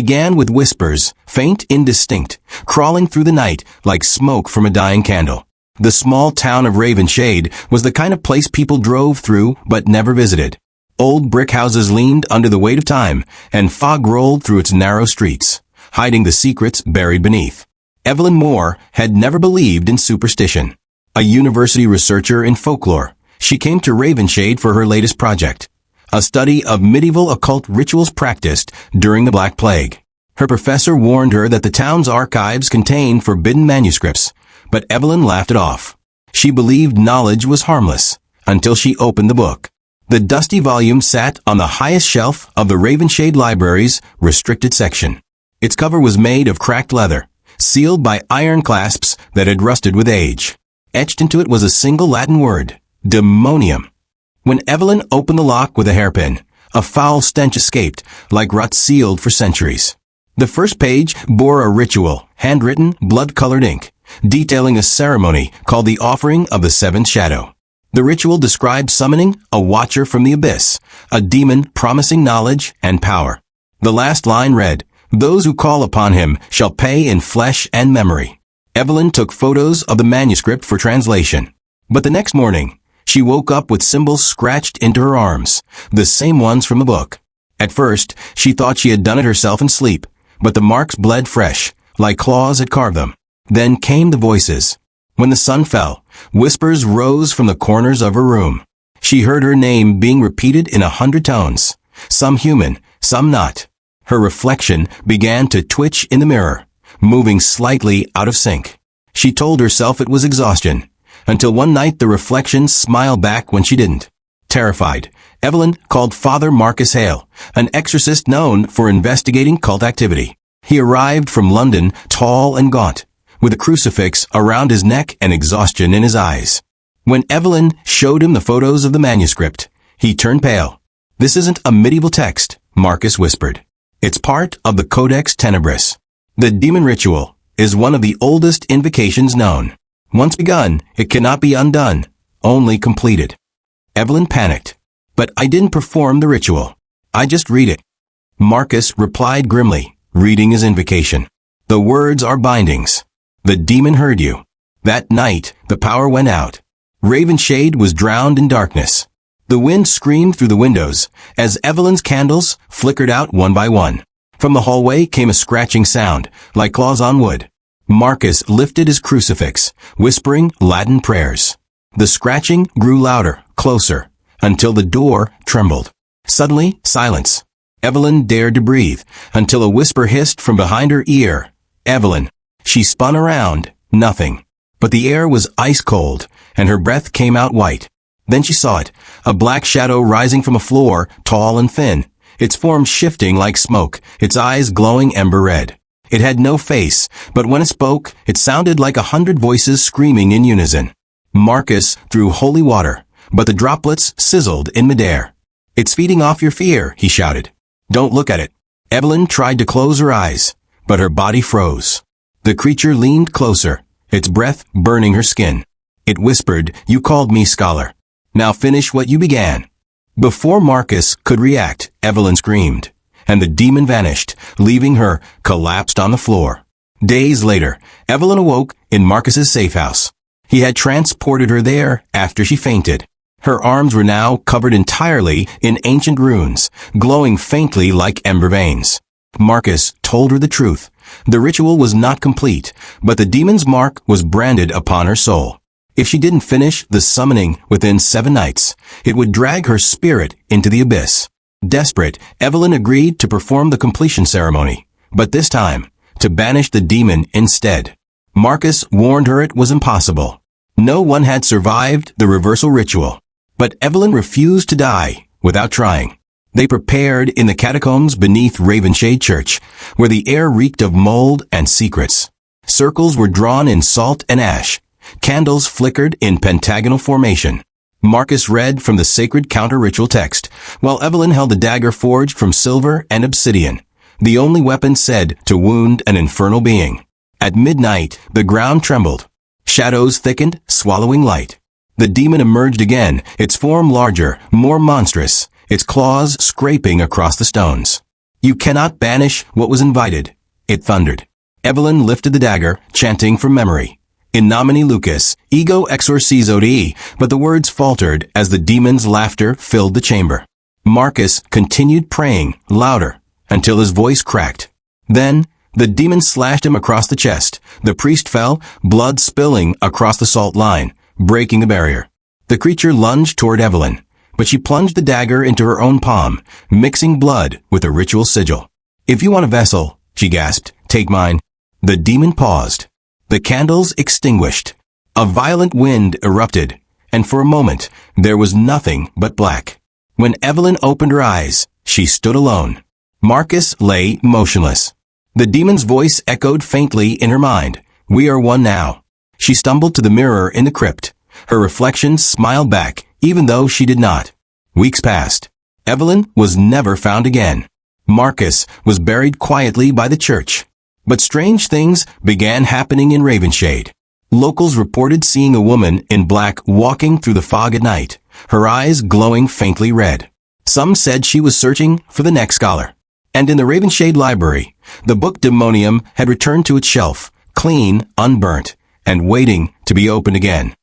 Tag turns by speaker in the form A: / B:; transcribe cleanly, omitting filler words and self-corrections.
A: began with whispers, faint, indistinct, crawling through the night like smoke from a dying candle. The small town of Ravenshade was the kind of place people drove through but never visited. Old brick houses leaned under the weight of time, and fog rolled through its narrow streets, hiding the secrets buried beneath. Evelyn Moore had never believed in superstition. A university researcher in folklore, she came to Ravenshade for her latest project, a study of medieval occult rituals practiced during the Black Plague. Her professor warned her that the town's archives contained forbidden manuscripts, but Evelyn laughed it off. She believed knowledge was harmless, until she opened the book. The dusty volume sat on the highest shelf of the Ravenshade Library's restricted section. Its cover was made of cracked leather, sealed by iron clasps that had rusted with age. Etched into it was a single Latin word, demonium. When Evelyn opened the lock with a hairpin, a foul stench escaped, like rot sealed for centuries. The first page bore a ritual, handwritten, blood-colored ink, detailing a ceremony called the Offering of the Seventh Shadow. The ritual described summoning a watcher from the abyss, a demon promising knowledge and power. The last line read, "Those who call upon him shall pay in flesh and memory." Evelyn took photos of the manuscript for translation. But the next morning, she woke up with symbols scratched into her arms, the same ones from the book. At first, she thought she had done it herself in sleep, but the marks bled fresh, like claws had carved them. Then came the voices. When the sun fell, whispers rose from the corners of her room. She heard her name being repeated in 100 tones, some human, some not. Her reflection began to twitch in the mirror, moving slightly out of sync. She told herself it was exhaustion, until one night the reflection smiled back when she didn't. Terrified, Evelyn called Father Marcus Hale, an exorcist known for investigating cult activity. He arrived from London, tall and gaunt, with a crucifix around his neck and exhaustion in his eyes. When Evelyn showed him the photos of the manuscript, he turned pale. "This isn't a medieval text," Marcus whispered. "It's part of the Codex Tenebris. The demon ritual is one of the oldest invocations known. Once begun, it cannot be undone, only completed." Evelyn panicked. "But I didn't perform the ritual. I just read it." Marcus replied grimly, reading his invocation. "The words are bindings. The demon heard you." That night, the power went out. Ravenshade was drowned in darkness. The wind screamed through the windows as Evelyn's candles flickered out one by one. From the hallway came a scratching sound, like claws on wood. Marcus lifted his crucifix, whispering Latin prayers. The scratching grew louder, closer, until the door trembled. Suddenly, silence. Evelyn dared to breathe, until a whisper hissed from behind her ear. "Evelyn." She spun around, nothing. But the air was ice cold, and her breath came out white. Then she saw it, a black shadow rising from a floor, tall and thin, its form shifting like smoke, its eyes glowing ember red. It had no face, but when it spoke, it sounded like 100 voices screaming in unison. Marcus threw holy water, but the droplets sizzled in midair. "It's feeding off your fear," he shouted. "Don't look at it." Evelyn tried to close her eyes, but her body froze. The creature leaned closer, its breath burning her skin. It whispered, "You called me scholar. Now finish what you began." Before Marcus could react, Evelyn screamed, and the demon vanished, leaving her collapsed on the floor. Days later, Evelyn awoke in Marcus's safe house. He had transported her there after she fainted. Her arms were now covered entirely in ancient runes, glowing faintly like ember veins. Marcus told her the truth. The ritual was not complete, but the demon's mark was branded upon her soul. If she didn't finish the summoning within 7 nights, it would drag her spirit into the abyss. Desperate, Evelyn agreed to perform the completion ceremony, but this time, to banish the demon instead. Marcus warned her it was impossible. No one had survived the reversal ritual. But Evelyn refused to die without trying. They prepared in the catacombs beneath Ravenshade Church, where the air reeked of mold and secrets. Circles were drawn in salt and ash. Candles flickered in pentagonal formation. Marcus read from the sacred counter-ritual text, while Evelyn held a dagger forged from silver and obsidian, the only weapon said to wound an infernal being. At midnight, the ground trembled. Shadows thickened, swallowing light. The demon emerged again, its form larger, more monstrous, its claws scraping across the stones. You cannot banish what was invited, it thundered. Evelyn lifted the dagger, chanting from memory. In nomine Lucas, ego exorcizo Dei, but the words faltered as the demon's laughter filled the chamber. Marcus continued praying, louder, until his voice cracked. Then, the demon slashed him across the chest. The priest fell, blood spilling across the salt line, breaking the barrier. The creature lunged toward Evelyn, but she plunged the dagger into her own palm, mixing blood with a ritual sigil. If you want a vessel, she gasped, take mine. The demon paused. The candles extinguished. A violent wind erupted, and for a moment, there was nothing but black. When Evelyn opened her eyes, she stood alone. Marcus lay motionless. The demon's voice echoed faintly in her mind. We are one now. She stumbled to the mirror in the crypt. Her reflection smiled back, even though she did not. Weeks passed. Evelyn was never found again. Marcus was buried quietly by the church. But strange things began happening in Ravenshade. Locals reported seeing a woman in black walking through the fog at night, her eyes glowing faintly red. Some said she was searching for the next scholar. And in the Ravenshade library, the book Demonium had returned to its shelf, clean, unburnt, and waiting to be opened again.